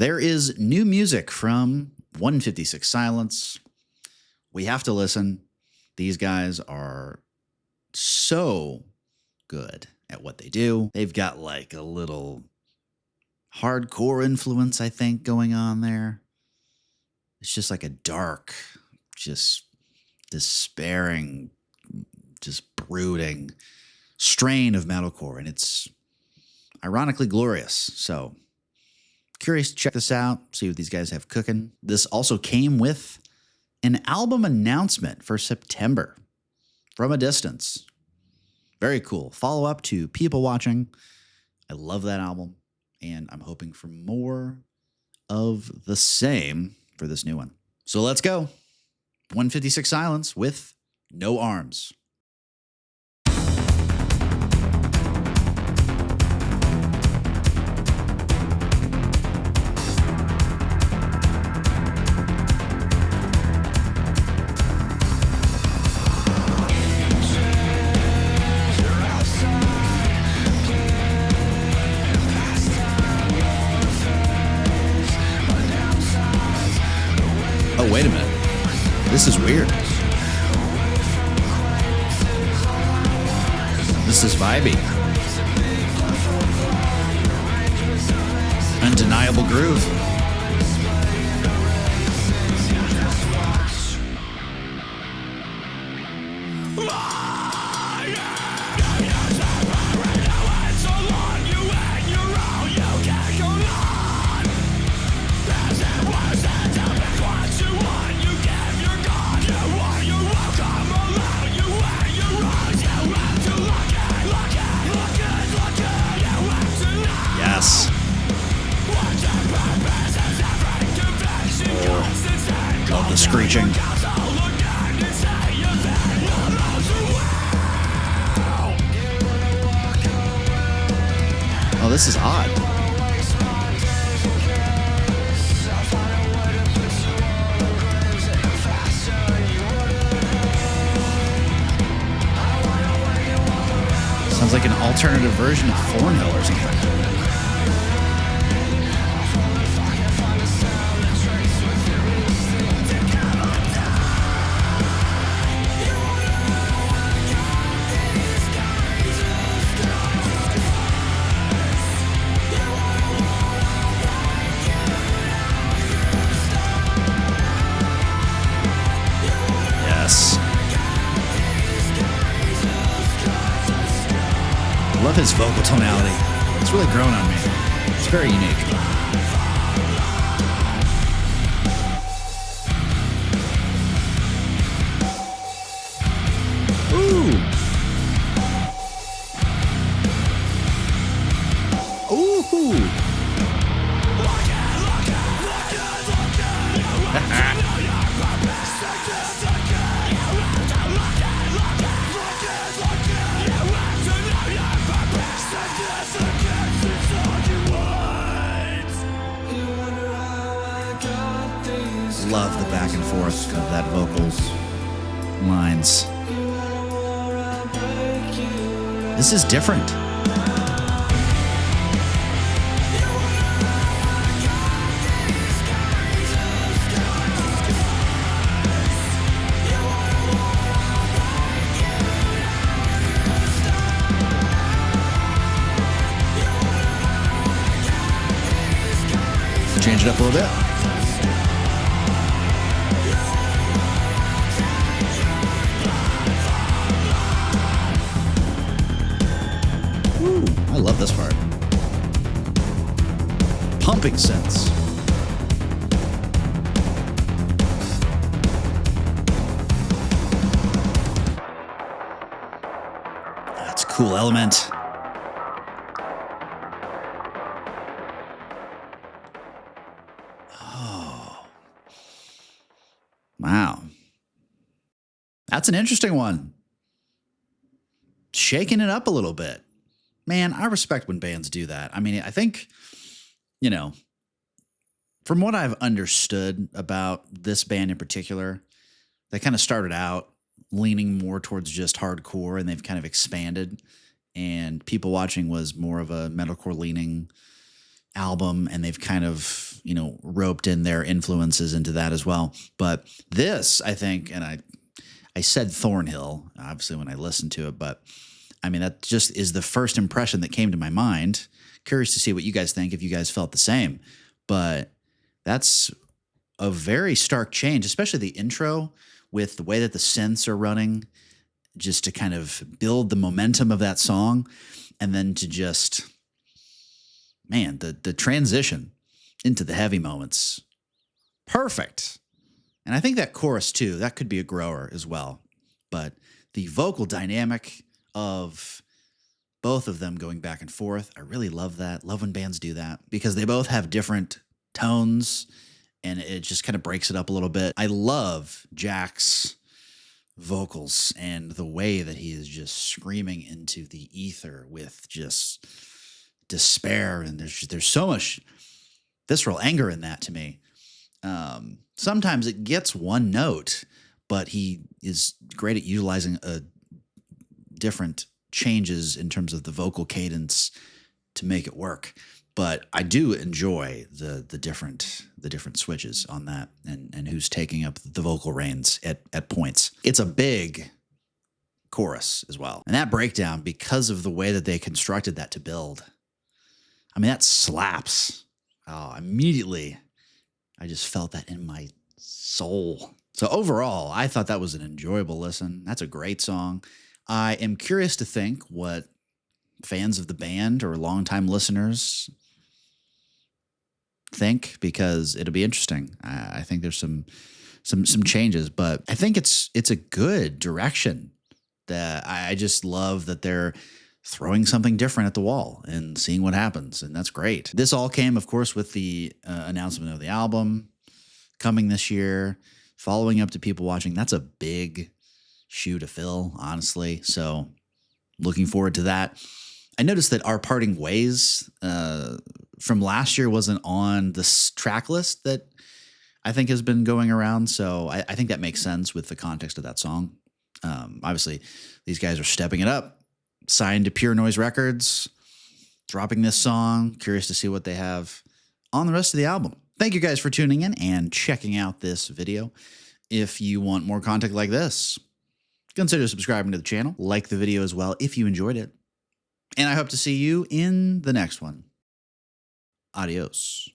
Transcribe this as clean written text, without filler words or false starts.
There is new music from 156 Silence. We have to listen. These guys are so good at what they do. They've got like a little hardcore influence, I think, going on there. It's just like a dark, just despairing, just brooding strain of metalcore, and it's ironically glorious. So curious to check this out, see what these guys have cooking. This also came with an album announcement for September from a distance. Very cool. Follow up to People Watching. I love that album, and I'm hoping for more of the same for this new one. So let's go. 156 Silence with No Arms. Oh, wait a minute. This is weird. This is vibey. Undeniable groove. Yes. Love the screeching. Oh, this is odd. Sounds like an alternative version of Thornhill or something. I love his vocal tonality. It's really grown on me. It's very unique. Ooh. Ooh. Love the back and forth of that vocals lines. This is different. Change it up a little bit. I love this part. Pumping synths. That's a cool element. Oh. Wow. That's an interesting one. Shaking it up a little bit. Man, I respect when bands do that. I mean, I think, from what I've understood about this band in particular, they kind of started out leaning more towards just hardcore, and they've kind of expanded. And People Watching was more of a metalcore leaning album, and they've kind of, roped in their influences into that as well. But this, I think, and I said Thornhill, obviously, when I listened to it, but I mean, that just is the first impression that came to my mind. Curious to see what you guys think, if you guys felt the same. But that's a very stark change, especially the intro with the way that the synths are running, just to kind of build the momentum of that song. And then to just, man, the transition into the heavy moments, perfect. And I think that chorus too, that could be a grower as well. But the vocal dynamic of both of them going back and forth, I really love that. Love when bands do that because they both have different tones and it just kind of breaks it up a little bit. I love Jack's vocals and the way that he is just screaming into the ether with just despair, and there's so much visceral anger in that to me. Sometimes it gets one note, but he is great at utilizing different changes in terms of the vocal cadence to make it work. But I do enjoy the different switches on that and who's taking up the vocal reins at points. It's a big chorus as well. And that breakdown, because of the way that they constructed that to build, I mean, that slaps. Oh, immediately, I just felt that in my soul. So overall, I thought that was an enjoyable listen. That's a great song. I am curious to think what fans of the band or longtime listeners think, because it'll be interesting. I think there's some changes, but I think it's a good direction. That I just love that they're throwing something different at the wall and seeing what happens, and that's great. This all came, of course, with the announcement of the album coming this year, following up to People Watching. That's a big shoe to fill, honestly. So looking forward to that. I noticed that Our Parting Ways from last year wasn't on this track list that I think has been going around. So I think that makes sense with the context of that song. Obviously, these guys are stepping it up, signed to Pure Noise Records, dropping this song. Curious to see what they have on the rest of the album. Thank you guys for tuning in and checking out this video. If you want more content like this, consider subscribing to the channel. Like the video as well if you enjoyed it. And I hope to see you in the next one. Adios.